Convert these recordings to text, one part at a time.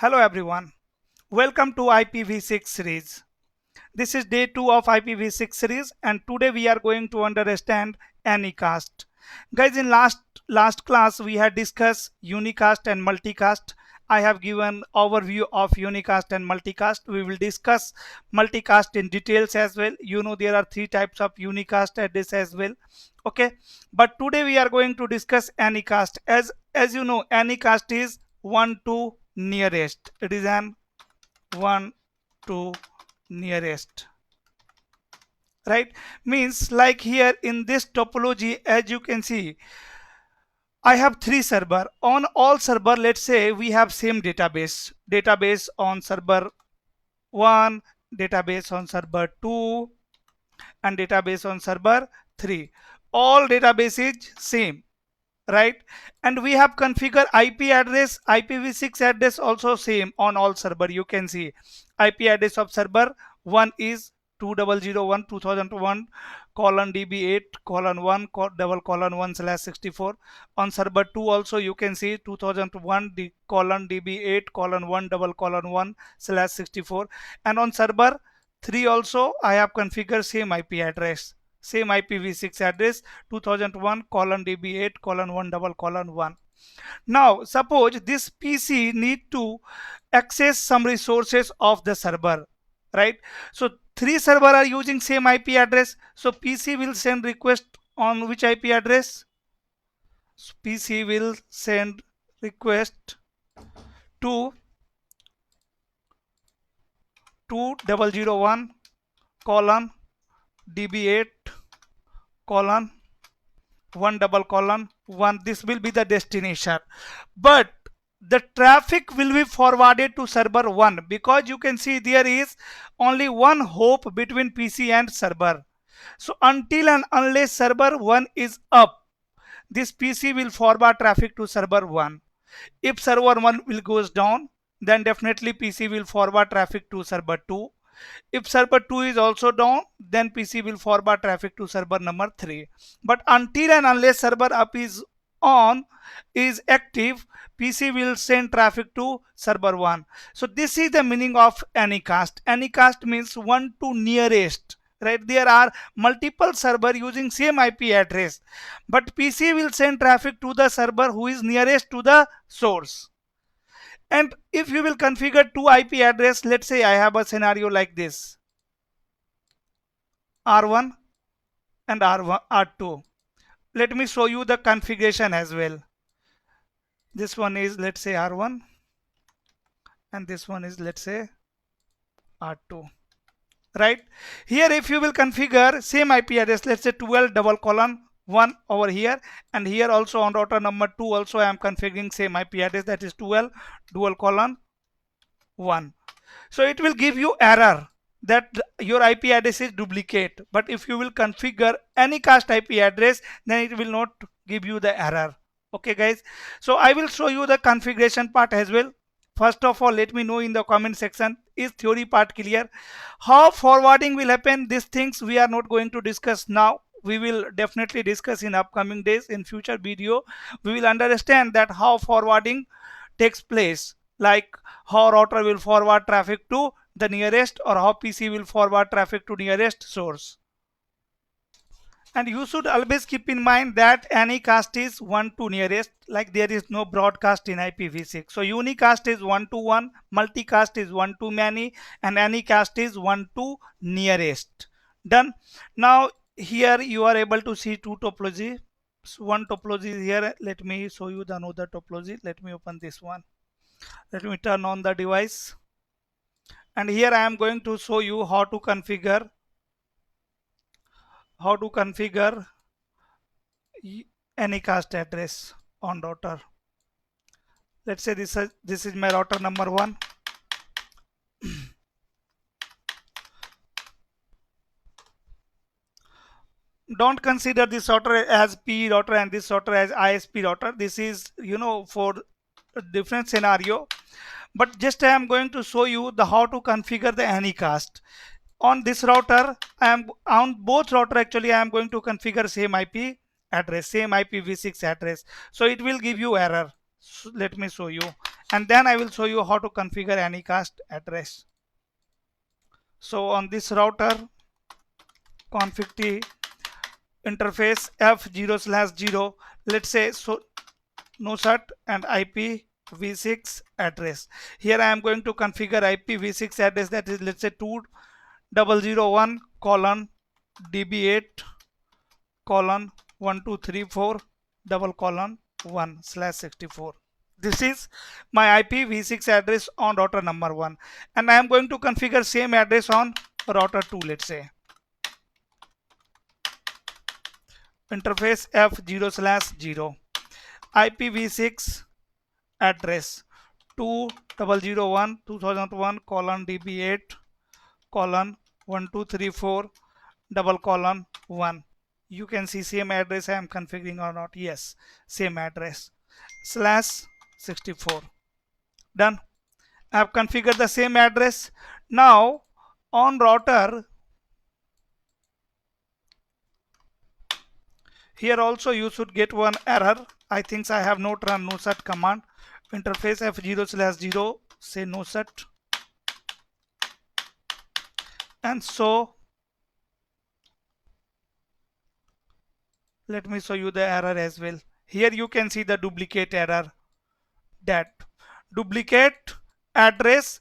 Hello everyone, welcome to IPv6 series. This is day 2 of IPv6 series and today we are going to understand Anycast. Guys, in last class we had discussed unicast and multicast. I have given overview of unicast and multicast. We will discuss multicast in details as well. You know there are three types of unicast address as well. Okay, but today we are going to discuss Anycast. As you know, Anycast is one to nearest. It is an one to nearest, right? Means like here in this topology, as you can see, I have three server. On all server, let's say we have same database on server 1, database on server 2, and database on server 3. All database is same, right? And we have configured IP address, IPv6 address also same on all server. You can see IP address of server 1 is 2001 colon db8 colon 1 double colon 1 slash 64. On server 2 also you can see 2001 colon db8 colon 1 double colon 1 slash 64. And on server 3 also I have configured same IP address, same IPv6 address 2001 colon db8 colon 1 double colon 1. Now suppose this PC need to access some resources of the server, right? So three server are using same IP address, so PC will send request on which IP address? So PC will send request to 2001 colon db8 colon 1 double colon 1. This will be the destination, but the traffic will be forwarded to server 1 because you can see there is only one hop between PC and server. So until and unless server 1 is up, this PC will forward traffic to server 1. If server 1 will goes down, then definitely PC will forward traffic to server 2. If server 2 is also down, then PC will forward traffic to server number 3. But until and unless server up is on, is active, PC will send traffic to server 1. So this is the meaning of Anycast. Anycast means one to nearest. Right, there are multiple server using same IP address, but PC will send traffic to the server who is nearest to the source. And if you will configure two IP address, let's say I have a scenario like this, R1 and R1, R2. Let me show you the configuration as well. This one is, let's say, R1 and this one is, let's say, R2. Right here, if you will configure same IP address, let's say 12 double colon 1 over here, and here also on router number 2 also I am configuring same IP address, that is 12 dual colon 1. So it will give you error that your IP address is duplicate. But if you will configure Anycast IP address, then it will not give you the error. Okay guys, so I will show you the configuration part as well. First of all, let me know in the comment section, is theory part clear? How forwarding will happen, these things we are not going to discuss now. We will definitely discuss in upcoming days. In future video we will understand that how forwarding takes place, like how router will forward traffic to the nearest, or how PC will forward traffic to nearest source. And you should always keep in mind that Anycast is one to nearest, like there is no broadcast in IPv6. So unicast is one to one, multicast is one to many, and Anycast is one to nearest. Done. Now here you are able to see two topology. So one topology is here. Let me show you the another topology. Let me open this one. Let me turn on the device, and here I am going to show you how to configure Anycast address on router. Let's say this is my router number 1. Don't consider this router as P router and this router as ISP router. This is, for a different scenario. But just I am going to show you the how to configure the Anycast. On this router, I am on both router actually I am going to configure same IP address, same IPv6 address. So it will give you error. So let me show you. and then I will show you how to configure Anycast address. So on this router, config t interface f0/0, let's say so nosat and IPv6 address. Here I am going to configure IPv6 address, that is, let's say 2001 colon db8 colon 1234 double colon 1/64. This is my IPv6 address on router number 1, and I am going to configure same address on router 2. Let's say interface f0/0 IPv6 address 2001 colon db8 colon 1234 double colon 1. You can see same address I am configuring or not. Yes, same address /64. Done. I have configured the same address. Now on router, here also you should get one error. I think I have not run nosat command. Interface f0/0 say nosat, and so let me show you the error as well. Here you can see the duplicate error, that duplicate address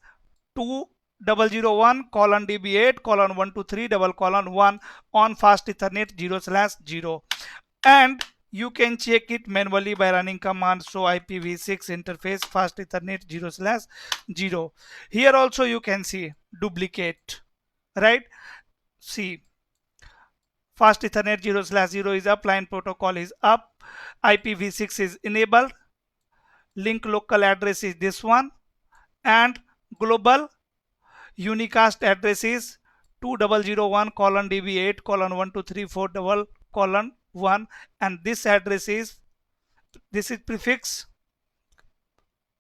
2001 colon db8 colon 123 double colon 1 on fast ethernet 0/0, and you can check it manually by running command show IPv6 interface fast ethernet 0/0. Here also you can see duplicate, right? See, fast ethernet 0/0 is up, line protocol is up, IPv6 is enabled, link local address is this one, and global unicast address is 2001 colon db8 colon 1234 double colon 1, and this address is, this is prefix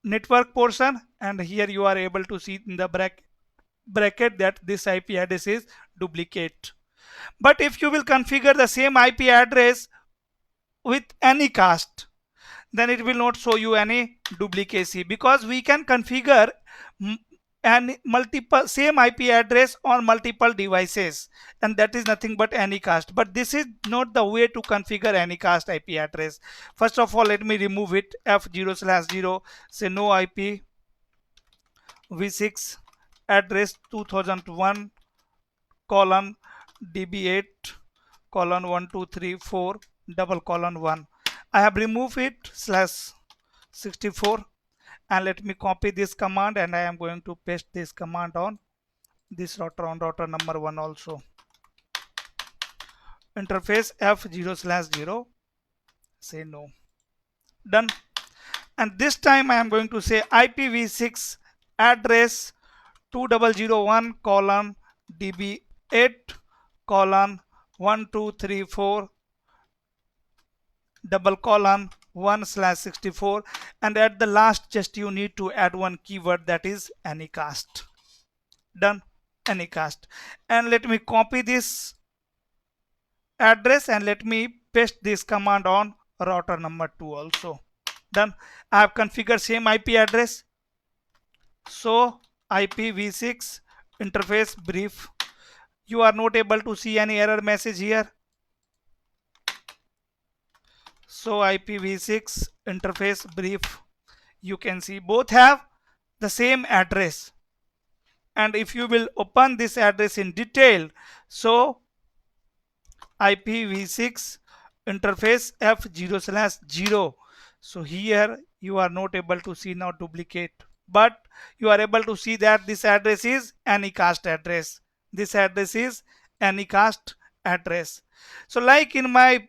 network portion, and here you are able to see in the bracket that this IP address is duplicate. But if you will configure the same IP address with Anycast, then it will not show you any duplicacy, because we can configure and multiple same IP address on multiple devices, and that is nothing but Anycast. But this is not the way to configure Anycast IP address. First of all, let me remove it. f0/0 say no IPv6 address 2001 colon db8 colon 1234 double colon 1. I have removed it /64, and let me copy this command, and I am going to paste this command on this router, on router number 1 also. Interface f0/0 say no. Done. And this time I am going to say IPv6 address 2001 colon db8 colon 1234 double colon 1/64, and at the last just you need to add one keyword, that is Anycast. Done. Anycast. And let me copy this address and let me paste this command on router number 2 also. Done. I have configured same IP address. So IPv6 interface brief. You are not able to see any error message here. So IPv6 interface brief, you can see both have the same address, and if you will open this address in detail, so IPv6 interface f0/0, so here you are not able to see now duplicate, but you are able to see that this address is Anycast address. This address is Anycast address. So like in my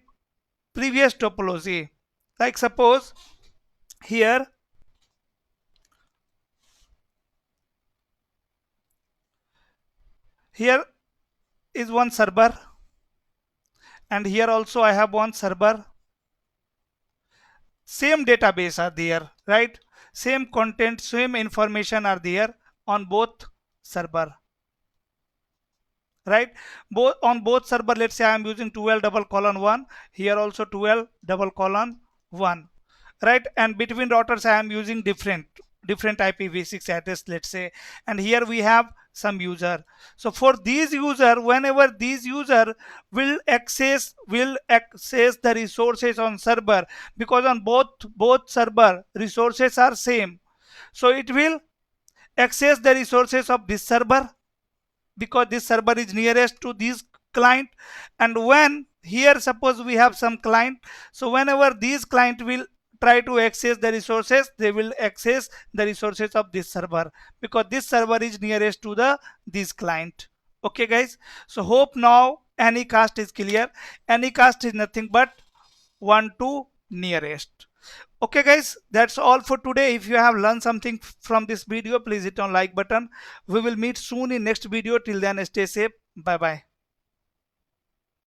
previous topology, like suppose here is one server, and here also I have one server. Same database are there, right? Same content, same information are there on both server, right? Both on both server, let's say I am using 12 double colon 1, here also 12 double colon 1, right? And between routers I am using different. different IPv6 address, let's say, and here we have some user. So for these user, whenever these user will access the resources on server, because on both server resources are same, so it will access the resources of this server because this server is nearest to this client. And when here suppose we have some client, so whenever these client will try to access the resources, they will access the resources of this server because this server is nearest to the this client. Okay guys, so hope now Anycast is clear. Anycast is nothing but one to nearest. Okay guys, that's all for today. If you have learned something from this video, please hit on like button. We will meet soon in next video. Till then, stay safe. Bye bye.